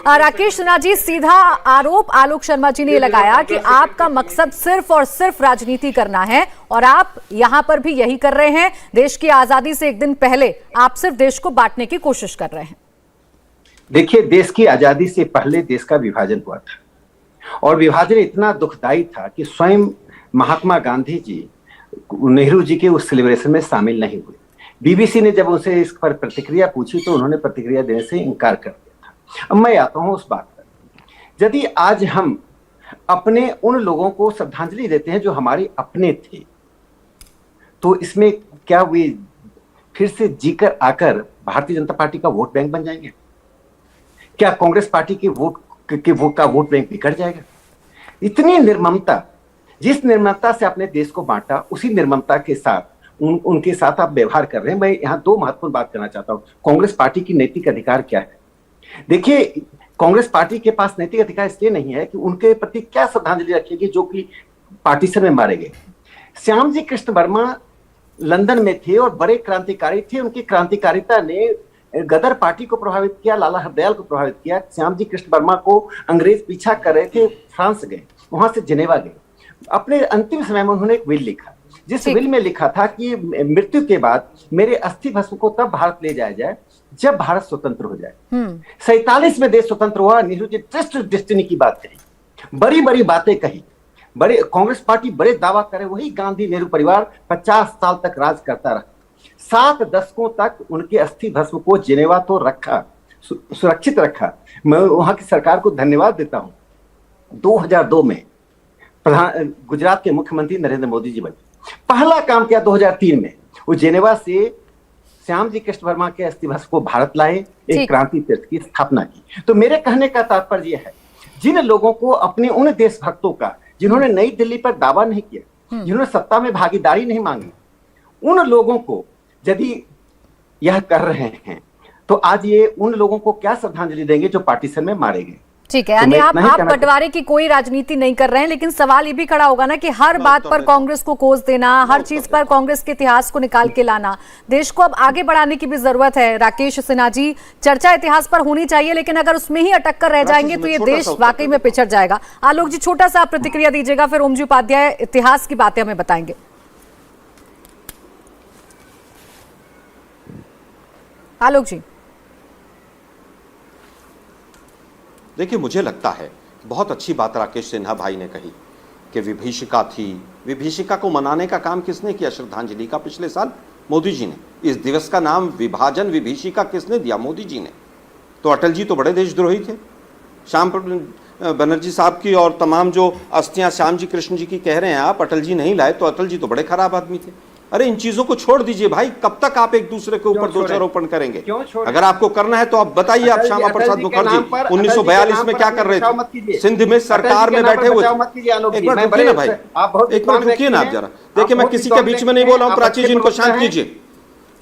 राकेश सिन्हा जी, सीधा आरोप आलोक शर्मा जी ने लगाया कि आपका मकसद सिर्फ और सिर्फ राजनीति करना है और आप यहां पर भी यही कर रहे हैं। देश की आजादी से एक दिन पहले आप सिर्फ देश को बांटने की कोशिश कर रहे हैं। देखिए, देश की आजादी से पहले देश का विभाजन हुआ था और विभाजन इतना दुखदाई था कि स्वयं महात्मा गांधी जी नेहरू जी के उस सेलिब्रेशन में शामिल नहीं हुए। बीबीसी ने जब उनसे इस पर प्रतिक्रिया पूछी तो उन्होंने प्रतिक्रिया देने से इनकार कर दिया था। अब मैं आता हूं उस बात पर। यदि आज हम अपने उन लोगों को श्रद्धांजलि देते हैं जो हमारे अपने थे, तो इसमें क्या वे फिर से जीकर आकर भारतीय जनता पार्टी का वोट बैंक बन जाएंगे? क्या कांग्रेस पार्टी के वोट का वोट बैंक बिगड़ जाएगा? इतनी निर्ममता, जिस निर्ममता से अपने देश को बांटा, उसी निर्ममता के साथ उनके साथ आप व्यवहार कर रहे हैं। मैं यहाँ दो महत्वपूर्ण बात करना चाहता हूँ। कांग्रेस पार्टी की नैतिक अधिकार क्या है? देखिए, कांग्रेस पार्टी के पास नैतिक अधिकार इसलिए नहीं है कि उनके प्रति क्या श्रद्धांजलि रखेगी जो कि पार्टीशन में मारे गए। श्याम जी कृष्ण वर्मा लंदन में थे और बड़े क्रांतिकारी थे। उनकी क्रांतिकारिता ने गदर पार्टी को प्रभावित किया, लाला हरदयाल को प्रभावित किया। श्याम जी कृष्ण वर्मा को अंग्रेज पीछा कर रहे थे, फ्रांस गए, वहां से जिनेवा गए। अपने अंतिम समय में उन्होंने एक विल लिखा, जिस विल में लिखा था कि मृत्यु के बाद मेरे अस्थि भस्म को तब भारत ले जाया जाए जब भारत स्वतंत्र हो जाए। 47 में देश स्वतंत्र हुआ। नेहरू जी ट्रस्ट डेस्टिनी की बात कही, बड़ी बड़ी बातें कही, बड़े कांग्रेस पार्टी बड़े दावा करे। वही गांधी नेहरू परिवार 50 साल तक राज करता रहा। 7 दशकों तक उनके अस्थि भस्म को जिनेवा तो रखा, सुरक्षित रखा। मैं वहां की सरकार को धन्यवाद देता हूं। 2002 में गुजरात के मुख्यमंत्री नरेंद्र मोदी जी बने। पहला काम किया 2003 में, वो जेनेवा से श्याम जी कृष्ण वर्मा के अस्थि भस्म को भारत लाए, एक क्रांति तीर्थ की स्थापना की। तो मेरे कहने का तात्पर्य यह है, जिन लोगों को अपने उन देशभक्तों का, जिन्होंने नई दिल्ली पर दावा नहीं किया, जिन्होंने सत्ता में भागीदारी नहीं मांगी, उन लोगों को यदि यह कर रहे हैं तो आज ये उन लोगों को क्या श्रद्धांजलि देंगे जो पार्टीशन में मारे गए। ठीक है, यानी आप बंटवारे की कोई राजनीति नहीं कर रहे हैं, लेकिन सवाल ये भी खड़ा होगा ना कि हर बात पर कांग्रेस को कोस देना, हर चीज पर कांग्रेस के इतिहास को निकाल के लाना। देश को अब आगे बढ़ाने की भी जरूरत है। राकेश सिन्हा जी, चर्चा इतिहास पर होनी चाहिए, लेकिन अगर उसमें ही अटक कर रह जाएंगे तो ये देश वाकई में पिछड़ जाएगा। आलोक जी, छोटा सा प्रतिक्रिया दीजिएगा, फिर ओम जी उपाध्याय इतिहास की बातें हमें बताएंगे। आलोक जी। देखिए, मुझे लगता है बहुत अच्छी बात राकेश सिन्हा भाई ने कही कि विभीषिका थी। विभीषिका को मनाने का काम किसने किया? श्रद्धांजलि का पिछले साल मोदी जी ने। इस दिवस का नाम विभाजन विभीषिका किसने दिया? मोदी जी ने। तो अटल जी तो बड़े देशद्रोही थे। श्याम बनर्जी साहब की और तमाम जो अस्थियां श्याम जी कृष्ण जी की कह रहे हैं आप, अटल जी नहीं लाए, तो अटल जी तो बड़े खराब आदमी थे। अरे इन चीजों को छोड़ दीजिए भाई, कब तक आप एक दूसरे के ऊपर दोषारोपण करेंगे? अगर आपको करना है तो आप बताइए। आप श्यामा प्रसाद मुखर्जी 1942 में क्या कर रहे थे? सिंध में सरकार में बैठे हुए थे। एक बार रुकिए ना भाई, एक मिनट रुकिए ना आप जरा। देखिए, मैं किसी के बीच में नहीं बोल रहा हूँ। प्राची जी, इनको शांत कीजिए,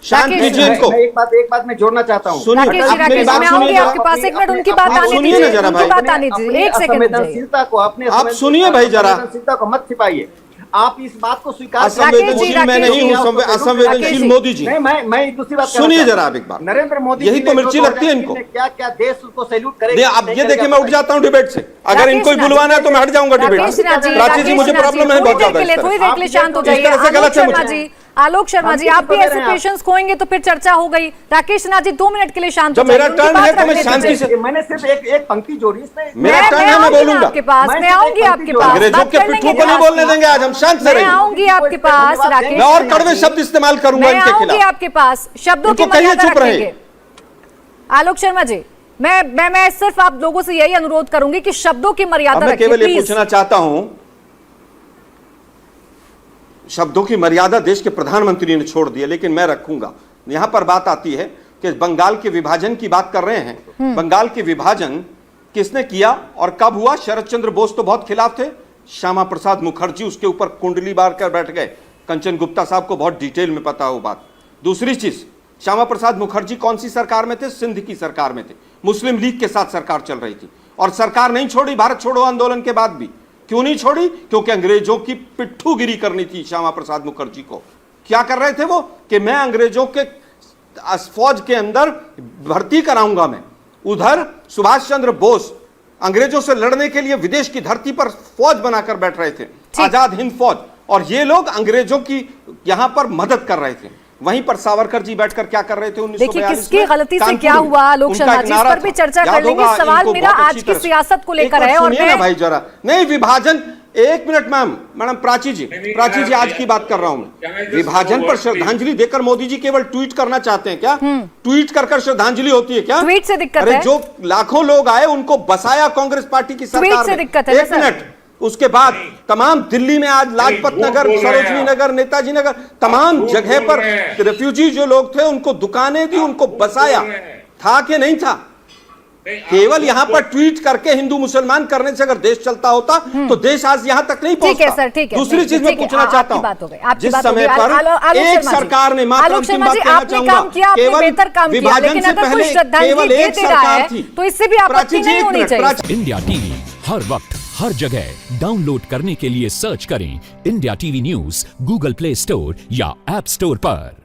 शांत कीजिए इनको। एक बात मैं जोड़ना चाहता हूँ। सुनिए, मेरी बात सुनिए, आपके पास एक मिनट उनकी बात आने सुनिए ना जरा भाई, बात आने दीजिए, एक सेकंड। संवेदनशीलता को अपने, आप सुनिए भाई जरा, संवेदनशीलता को मत छिपाइए। आप इस बात को स्वीकार, असंवेदनशील मैं नहीं हूँ, असंवेदनशील मोदी जी। मैं दूसरी बात सुनिए जरा आप एक बार। नरेंद्र मोदी, यही तो मिर्ची लगती है इनको। क्या क्या देश उसको सैल्यूट करेगा? आप ये देखिए, मैं उठ जाता हूँ डिबेट से। अगर इनको ही बुलवाना है तो मैं हट जाऊंगा डिबेट से। प्राची जी, मुझे प्रॉब्लम है बहुत ज्यादा। थोड़ी देर के लिए शांत हो जाइए। आलोक शर्मा जी, आप भी ऐसे पेशेंस खोएंगे तो फिर चर्चा हो गई। राकेश सिन्हा जी 2 मिनट के लिए शांत हो जाइए। मेरा टर्न है तो मैं शांति से, मैंने सिर्फ एक पंक्ति जोड़ी इसमें। मेरा टर्न है, मैं बोलूंगा आपके पास, मैं आऊंगी आपके पास। अंग्रेजों के पिट्ठू को नहीं बोलने देंगे आज हम, शांत से रहिए। मैं आऊंगी आपके पास राकेश, मैं और कड़वे शब्द इस्तेमाल करूंगा इनके खिलाफ। मैं आऊंगी आपके पास, शब्दों की मर्यादा रखेंगे। आलोक शर्मा जी, मैं सिर्फ आप लोगों से यही अनुरोध करूंगी कि शब्दों की मर्यादा रखें। केवल ये पूछना चाहता हूं, शब्दों की मर्यादा देश के प्रधानमंत्री ने छोड़ दी है, लेकिन मैं रखूंगा। यहां पर बात आती है कि बंगाल के विभाजन की बात कर रहे हैं। बंगाल के विभाजन किसने किया और कब हुआ? शरद चंद्र बोस तो बहुत खिलाफ थे, श्यामा प्रसाद मुखर्जी उसके ऊपर कुंडली बार कर बैठ गए। कंचन गुप्ता साहब को बहुत डिटेल में पता हो बात। दूसरी चीज, श्यामा प्रसाद मुखर्जी कौन सी सरकार में थे? सिंध की सरकार में थे। मुस्लिम लीग के साथ सरकार चल रही थी और सरकार नहीं छोड़ी भारत छोड़ो आंदोलन के बाद भी। क्यों नहीं छोड़ी? क्योंकि अंग्रेजों की पिट्ठूगिरी करनी थी श्यामा प्रसाद मुखर्जी को। क्या कर रहे थे वो? कि मैं अंग्रेजों के फौज के अंदर भर्ती कराऊंगा मैं, उधर सुभाष चंद्र बोस अंग्रेजों से लड़ने के लिए विदेश की धरती पर फौज बनाकर बैठ रहे थे, आजाद हिंद फौज, और ये लोग अंग्रेजों की यहां पर मदद कर रहे थे। वहीं पर सावरकर जी बैठकर क्या कर रहे थे 1942 देखिए किसकी गलती से क्या हुआ आलोक शर्मा जी, इस पर भी चर्चा कर लेंगे। सवाल मेरा आज की सियासत को लेकर है। और मैं भाई जरा नहीं, विभाजन, एक मिनट मैडम प्राची जी आज की बात कर रहा हूं मैं। विभाजन पर श्रद्धांजलि देकर मोदी जी केवल ट्वीट करना चाहते हैं क्या? ट्वीट कर श्रद्धांजलि होती है क्या? ट्वीट से दिक्कत है? है। जो लाखों लोग आए उनको बसाया कांग्रेस पार्टी की सरकार ट्वीट से दिक्कत है। एक मिनट, उसके बाद तमाम दिल्ली में आज लाजपत नगर, सरोजनी नगर, नेताजी नगर, तमाम जगह पर रेफ्यूजी जो लोग थे उनको दुकानें दी, उनको बसाया। था कि नहीं था? केवल यहां पर ट्वीट करके हिंदू मुसलमान करने से अगर देश चलता होता तो देश आज यहां तक नहीं पहुंचता। ठीक है सर, ठीक है। दूसरी चीज मैं पूछना चाहता हूं, जिस समय पर एक सरकार ने आलोक शर्मा जी आपने काम किया, आपने बेहतर काम किया, लेकिन अगर कोई श्रद्धांजलि दे दे रहा है तो इससे भी आपत्ति नहीं होनी चाहिए। इंडिया टीवी हर वक्त हर जगह डाउनलोड करने के लिए सर्च करें India TV news Google play store या ऐप स्टोर पर।